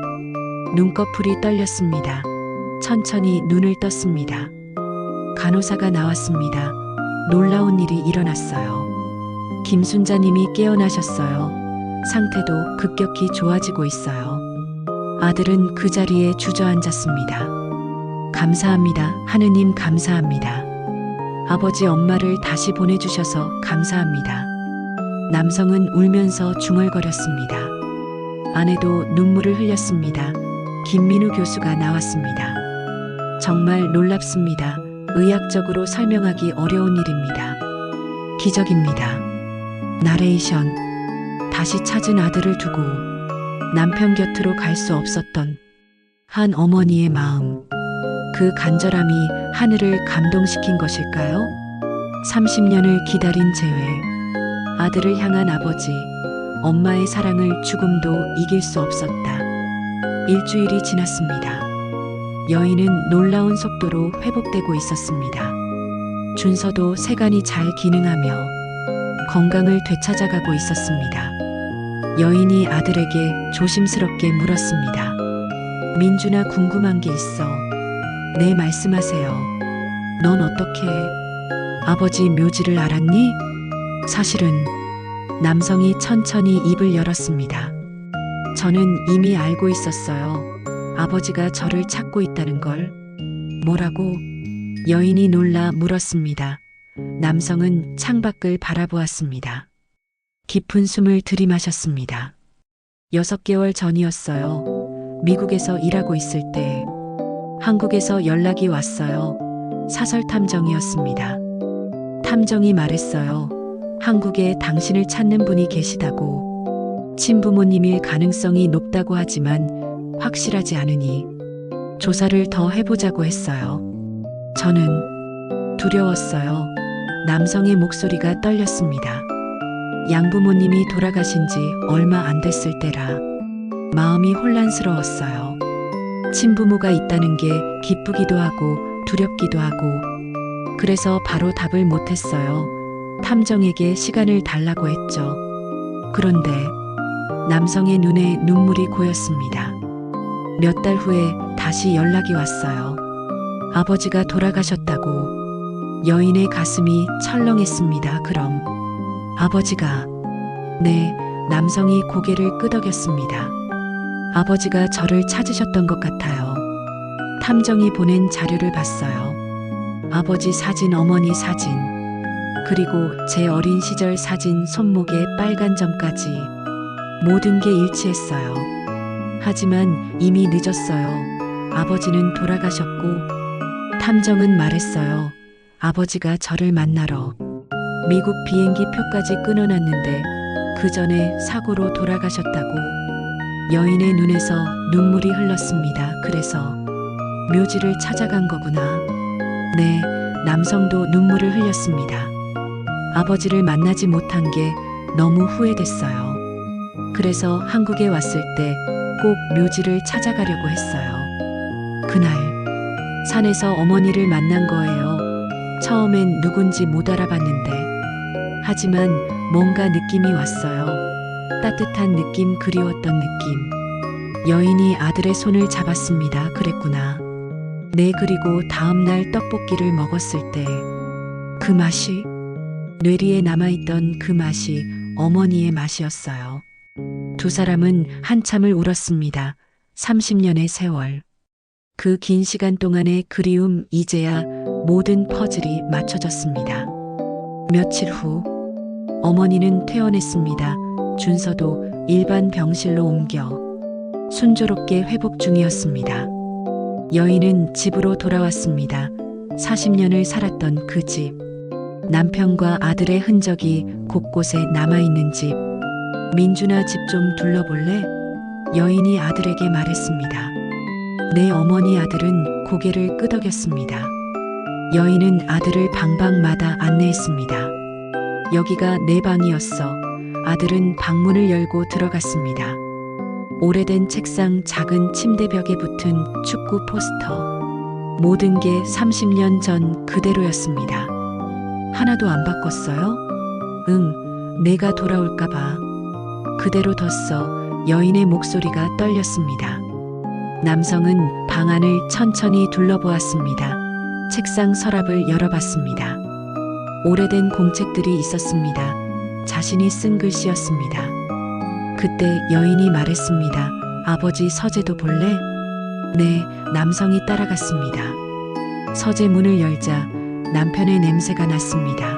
눈꺼풀이 떨렸습니다. 천천히 눈을 떴습니다. 간호사가 나왔습니다. 놀라운 일이 일어났어요. 김순자님이 깨어나셨어요. 상태도 급격히 좋아지고 있어요. 아들은 그 자리에 주저앉았습니다. 감사합니다. 하느님 감사합니다. 아버지 엄마를 다시 보내주셔서 감사합니다. 남성은 울면서 중얼거렸습니다. 아내도 눈물을 흘렸습니다. 김민우 교수가 나왔습니다. 정말 놀랍습니다. 의학적으로 설명하기 어려운 일입니다. 기적입니다. 나레이션. 다시 찾은 아들을 두고 남편 곁으로 갈 수 없었던 한 어머니의 마음. 그 간절함이 하늘을 감동시킨 것일까요? 30년을 기다린 재회. 아들을 향한 아버지, 엄마의 사랑을 죽음도 이길 수 없었다. 일주일이 지났습니다. 여인은 놀라운 속도로 회복되고 있었습니다. 준서도 세간이 잘 기능하며 건강을 되찾아가고 있었습니다. 여인이 아들에게 조심스럽게 물었습니다. 민준아, 궁금한 게 있어. 네, 말씀하세요. 넌 어떻게 아버지 묘지를 알았니? 사실은 남성이 천천히 입을 열었습니다. 저는 이미 알고 있었어요. 아버지가 저를 찾고 있다는 걸. 뭐라고? 여인이 놀라 물었습니다. 남성은 창밖을 바라보았습니다. 깊은 숨을 들이마셨습니다. 6개월 전이었어요. 미국에서 일하고 있을 때 한국에서 연락이 왔어요. 사설 탐정이었습니다. 탐정이 말했어요. 한국에 당신을 찾는 분이 계시다고. 친부모님일 가능성이 높다고 하지만 확실하지 않으니 조사를 더 해보자고 했어요. 저는 두려웠어요. 남성의 목소리가 떨렸습니다. 양부모님이 돌아가신 지 얼마 안 됐을 때라 마음이 혼란스러웠어요. 친부모가 있다는 게 기쁘기도 하고 두렵기도 하고. 그래서 바로 답을 못했어요. 탐정에게 시간을 달라고 했죠. 그런데 남성의 눈에 눈물이 고였습니다. 몇 달 후에 다시 연락이 왔어요. 아버지가 돌아가셨다고. 여인의 가슴이 철렁했습니다. 그럼 아버지가. 네, 남성이 고개를 끄덕였습니다. 아버지가 저를 찾으셨던 것 같아요. 탐정이 보낸 자료를 봤어요. 아버지 사진, 어머니 사진, 그리고 제 어린 시절 사진, 손목에 빨간 점까지 모든 게 일치했어요. 하지만 이미 늦었어요. 아버지는 돌아가셨고 탐정은 말했어요. 아버지가 저를 만나러 미국 비행기 표까지 끊어놨는데 그 전에 사고로 돌아가셨다고. 여인의 눈에서 눈물이 흘렀습니다. 그래서 묘지를 찾아간 거구나. 네, 남성도 눈물을 흘렸습니다. 아버지를 만나지 못한 게 너무 후회됐어요. 그래서 한국에 왔을 때 꼭 묘지를 찾아가려고 했어요. 그날 산에서 어머니를 만난 거예요. 처음엔 누군지 못 알아봤는데 하지만 뭔가 느낌이 왔어요. 따뜻한 느낌, 그리웠던 느낌. 여인이 아들의 손을 잡았습니다. 그랬구나. 네, 그리고 다음 날 떡볶이를 먹었을 때 그 맛이, 뇌리에 남아있던 그 맛이 어머니의 맛이었어요. 두 사람은 한참을 울었습니다. 30년의 세월. 그 긴 시간 동안의 그리움, 이제야 모든 퍼즐이 맞춰졌습니다. 며칠 후 어머니는 퇴원했습니다. 준서도 일반 병실로 옮겨 순조롭게 회복 중이었습니다. 여인은 집으로 돌아왔습니다. 40년을 살았던 그 집. 남편과 아들의 흔적이 곳곳에 남아있는 집. 민준아, 집 좀 둘러볼래? 여인이 아들에게 말했습니다. 네, 어머니. 아들은 고개를 끄덕였습니다. 여인은 아들을 방방마다 안내했습니다. 여기가 내 방이었어. 아들은 방문을 열고 들어갔습니다. 오래된 책상, 작은 침대벽에 붙은 축구 포스터. 모든 게 30년 전 그대로였습니다. 하나도 안 바꿨어요? 응, 내가 돌아올까봐. 그대로 뒀어. 여인의 목소리가 떨렸습니다. 남성은 방 안을 천천히 둘러보았습니다. 책상 서랍을 열어봤습니다. 오래된 공책들이 있었습니다. 자신이 쓴 글씨였습니다. 그때 여인이 말했습니다. 아버지, 서재도 볼래? 네, 남성이 따라갔습니다. 서재 문을 열자 남편의 냄새가 났습니다.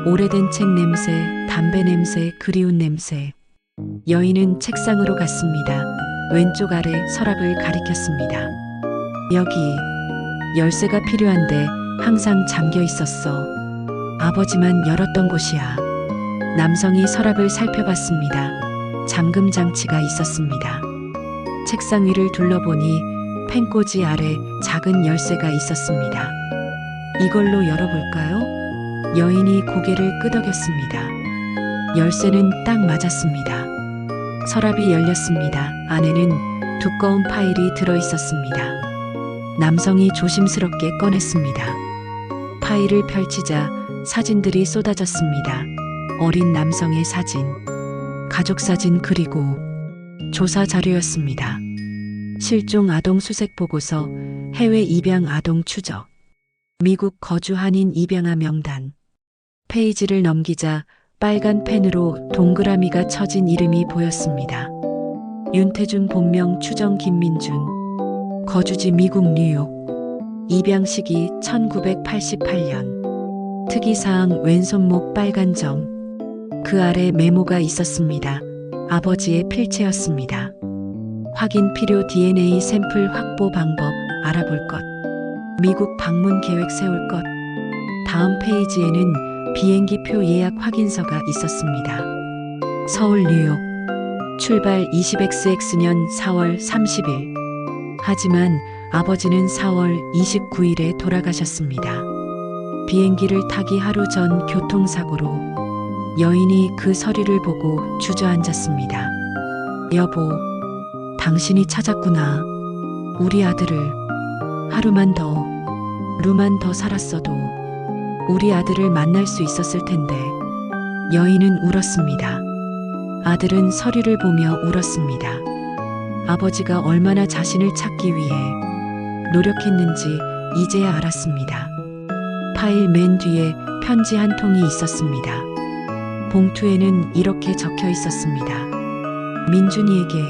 오래된 책 냄새, 담배 냄새, 그리운 냄새. 여인은 책상으로 갔습니다. 왼쪽 아래 서랍을 가리켰습니다. 여기 열쇠가 필요한데 항상 잠겨 있었어. 아버지만 열었던 곳이야. 남성이 서랍을 살펴봤습니다. 잠금 장치가 있었습니다. 책상 위를 둘러보니 펜꽂이 아래 작은 열쇠가 있었습니다. 이걸로 열어볼까요? 여인이 고개를 끄덕였습니다. 열쇠는 딱 맞았습니다. 서랍이 열렸습니다. 안에는 두꺼운 파일이 들어 있었습니다. 남성이 조심스럽게 꺼냈습니다. 파일을 펼치자 사진들이 쏟아졌습니다. 어린 남성의 사진, 가족 사진, 그리고 조사 자료였습니다. 실종 아동 수색 보고서, 해외 입양 아동 추적, 미국 거주 한인 입양아 명단. 페이지를 넘기자 빨간 펜으로 동그라미가 쳐진 이름이 보였습니다. 윤태준, 본명 추정 김민준, 거주지 미국 뉴욕, 입양 시기 1988년. 특이사항, 왼손목 빨간 점. 그 아래 메모가 있었습니다. 아버지의 필체였습니다. 확인 필요, DNA 샘플 확보 방법 알아볼 것. 미국 방문 계획 세울 것. 다음 페이지에는 비행기표 예약 확인서가 있었습니다. 서울 뉴욕. 출발 20XX 년 4월 30일. 하지만 아버지는 4월 29일에 돌아가셨습니다. 비행기를 타기 하루 전 교통사고로. 여인이 그 서류를 보고 주저앉았습니다. 여보, 당신이 찾았구나. 우리 아들을. 하루만 더, 루만 더 살았어도 우리 아들을 만날 수 있었을 텐데. 여인은 울었습니다. 아들은 서류를 보며 울었습니다. 아버지가 얼마나 자신을 찾기 위해 노력했는지 이제야 알았습니다. 파일 맨 뒤에 편지 한 통이 있었습니다. 봉투에는 이렇게 적혀 있었습니다. 민준이에게.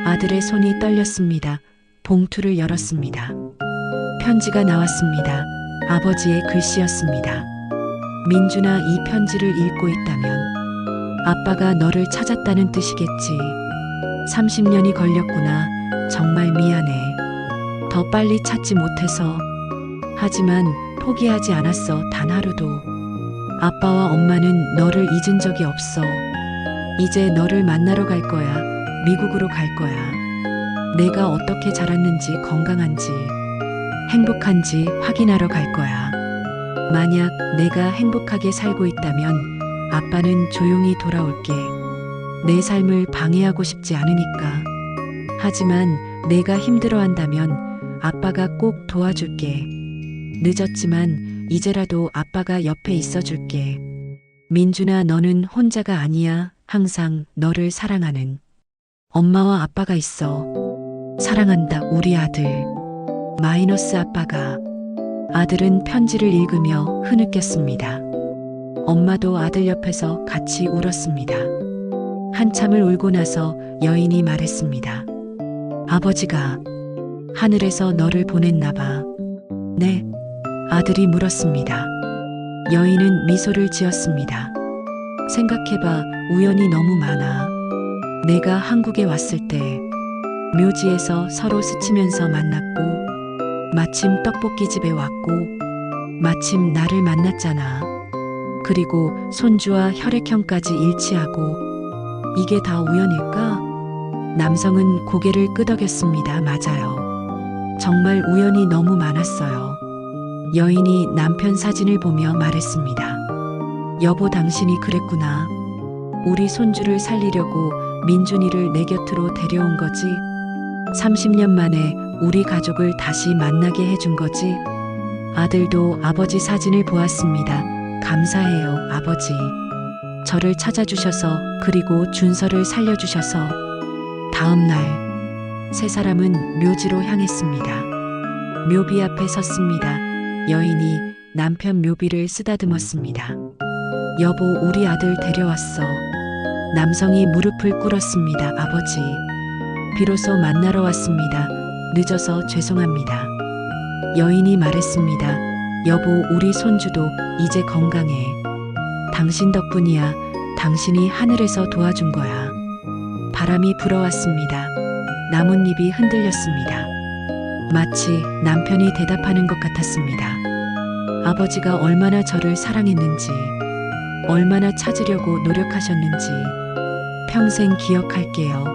아들의 손이 떨렸습니다. 봉투를 열었습니다. 편지가 나왔습니다. 아버지의 글씨였습니다. 민준아, 이 편지를 읽고 있다면 아빠가 너를 찾았다는 뜻이겠지. 30년이 걸렸구나. 정말 미안해. 더 빨리 찾지 못해서. 하지만 포기하지 않았어, 단 하루도. 아빠와 엄마는 너를 잊은 적이 없어. 이제 너를 만나러 갈 거야. 미국으로 갈 거야. 내가 어떻게 자랐는지, 건강한지, 행복한지 확인하러 갈 거야. 만약 내가 행복하게 살고 있다면 아빠는 조용히 돌아올게. 내 삶을 방해하고 싶지 않으니까. 하지만 내가 힘들어한다면 아빠가 꼭 도와줄게. 늦었지만 이제라도 아빠가 옆에 있어줄게. 민준아, 너는 혼자가 아니야. 항상 너를 사랑하는 엄마와 아빠가 있어. 사랑한다, 우리 아들. 마이너스 아빠가. 아들은 편지를 읽으며 흐느꼈습니다. 엄마도 아들 옆에서 같이 울었습니다. 한참을 울고 나서 여인이 말했습니다. 아버지가 하늘에서 너를 보냈나 봐. 네? 아들이 물었습니다. 여인은 미소를 지었습니다. 생각해봐, 우연이 너무 많아. 내가 한국에 왔을 때 묘지에서 서로 스치면서 만났고, 마침 떡볶이 집에 왔고, 마침 나를 만났잖아. 그리고 손주와 혈액형까지 일치하고. 이게 다 우연일까? 남성은 고개를 끄덕였습니다. 맞아요. 정말 우연이 너무 많았어요. 여인이 남편 사진을 보며 말했습니다. 여보, 당신이 그랬구나. 우리 손주를 살리려고 민준이를 내 곁으로 데려온 거지. 30년 만에 우리 가족을 다시 만나게 해준 거지. 아들도 아버지 사진을 보았습니다. 감사해요, 아버지. 저를 찾아주셔서, 그리고 준서를 살려주셔서. 다음 날 세 사람은 묘지로 향했습니다. 묘비 앞에 섰습니다. 여인이 남편 묘비를 쓰다듬었습니다. 여보, 우리 아들 데려왔어. 남성이 무릎을 꿇었습니다. 아버지. 비로소 만나러 왔습니다. 늦어서 죄송합니다. 여인이 말했습니다. 여보, 우리 손주도 이제 건강해. 당신 덕분이야. 당신이 하늘에서 도와준 거야. 바람이 불어왔습니다. 나뭇잎이 흔들렸습니다. 마치 남편이 대답하는 것 같았습니다. 아버지가 얼마나 저를 사랑했는지, 얼마나 찾으려고 노력하셨는지 평생 기억할게요.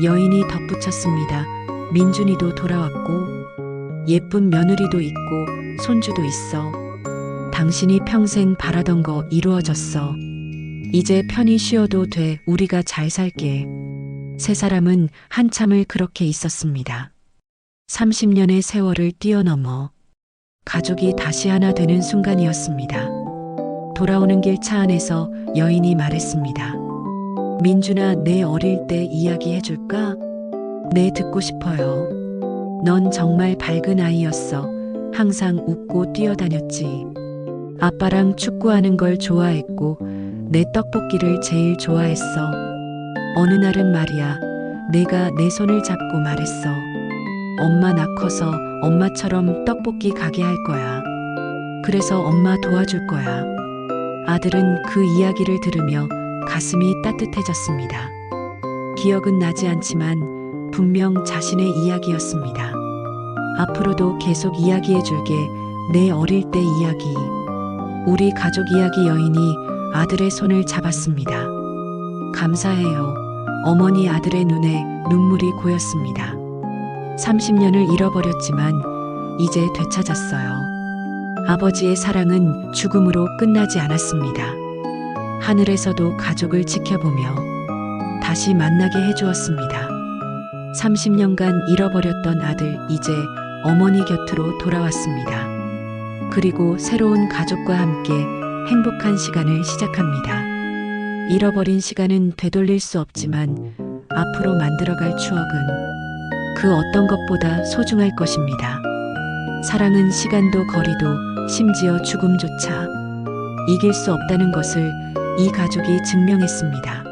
여인이 덧붙였습니다. 민준이도 돌아왔고, 예쁜 며느리도 있고, 손주도 있어. 당신이 평생 바라던 거 이루어졌어. 이제 편히 쉬어도 돼. 우리가 잘 살게. 세 사람은 한참을 그렇게 있었습니다. 30년의 세월을 뛰어넘어 가족이 다시 하나 되는 순간이었습니다. 돌아오는 길 차 안에서 여인이 말했습니다. 민준아, 내 어릴 때 이야기 해줄까? 네, 듣고 싶어요. 넌 정말 밝은 아이였어. 항상 웃고 뛰어다녔지. 아빠랑 축구하는 걸 좋아했고, 내 떡볶이를 제일 좋아했어. 어느 날은 말이야, 내가 내 손을 잡고 말했어. 엄마, 나 커서 엄마처럼 떡볶이 가게 할 거야. 그래서 엄마 도와줄 거야. 아들은 그 이야기를 들으며 가슴이 따뜻해졌습니다. 기억은 나지 않지만 분명 자신의 이야기였습니다. 앞으로도 계속 이야기해 줄게. 내 어릴 때 이야기. 우리 가족 이야기. 여인이 아들의 손을 잡았습니다. 감사해요. 어머니. 아들의 눈에 눈물이 고였습니다. 30년을 잃어버렸지만 이제 되찾았어요. 아버지의 사랑은 죽음으로 끝나지 않았습니다. 하늘에서도 가족을 지켜보며 다시 만나게 해주었습니다. 30년간 잃어버렸던 아들, 이제 어머니 곁으로 돌아왔습니다. 그리고 새로운 가족과 함께 행복한 시간을 시작합니다. 잃어버린 시간은 되돌릴 수 없지만 앞으로 만들어갈 추억은 그 어떤 것보다 소중할 것입니다. 사랑은 시간도 거리도 심지어 죽음조차 이길 수 없다는 것을 이 가족이 증명했습니다.